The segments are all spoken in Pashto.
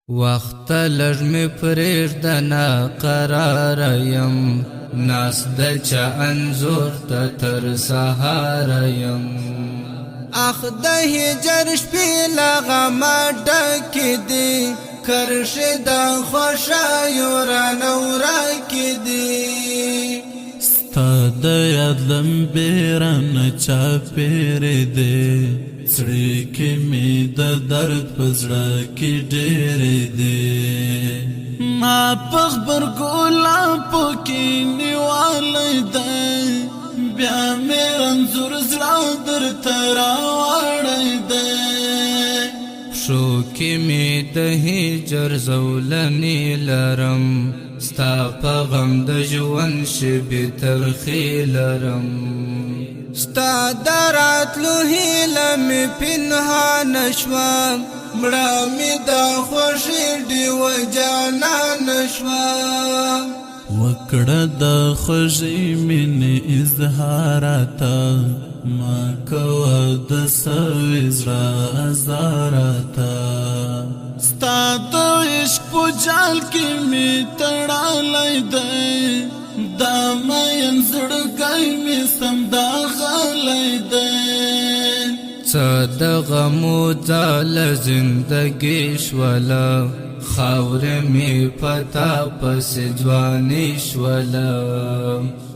وخت لږ مې پرېږده ناقراره یم ناست د چا انځور ته تر سهاره یم اخ د هجر شپې له غمه ډکې دي کرښې د خوښیو رانه ورکې دي ستا د یاد لمبې رانه چاپېرې دي څړیکې مې د درد په زړه کې ډېرې دي ما په غبرګو لمپو کې نیولی دی بیا مې رنځور زړه درته راوړی دی پښو کې مې د هجر زولنې لرم ستا په غم د ژوند شېبې ترخې لرم ستا د راتلو هیله مې پنهانه شوه مړه مې د خوښۍ ډېوه جانانه شوه وکړه د خوږې مینې اظهاراته ما کوه د سوي زړه ازاراته ستا د عشق په جال کې مې تړلی دی دا مین زړګی مې سمدا غلی دی څه د غمو ځاله زندګي شوله خاورې مې پتا پسې ځواني شوله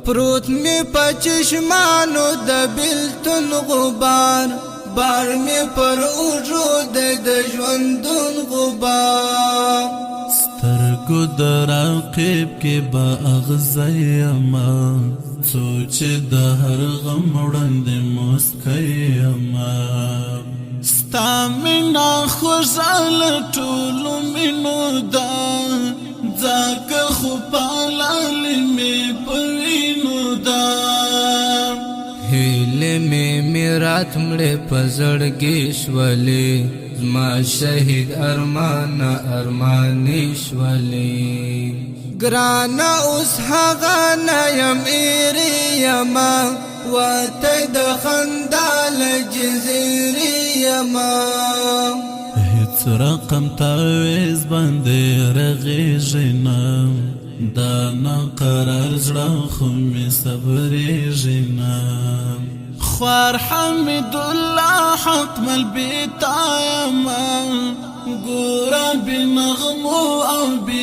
پروت مې په چشمانو د بېلتون غبار بار مې پر اوږو دی د ژوندون غبار سترګو د راقب کې به اغزی یمه څو چې د هر غم وړاندې موسکی یمه ستا مینا خوږه له ټولو مینو ده ځکه خو پالالې مې په وینو ده هیلې مې میرات مړې په زړګي شولې زما شهید ارمانه ارمانې شولې ګرانه اوس هغه نه یم ایرې یمه وته د خندا له جزیرې یمه هیڅ رقم تعویض باندې رغېږي نه دا ناقرار زړه خو مې صبرېږي نه خوار حمیدالله حق مل بیتا یمه ګوره بې نغمو او بې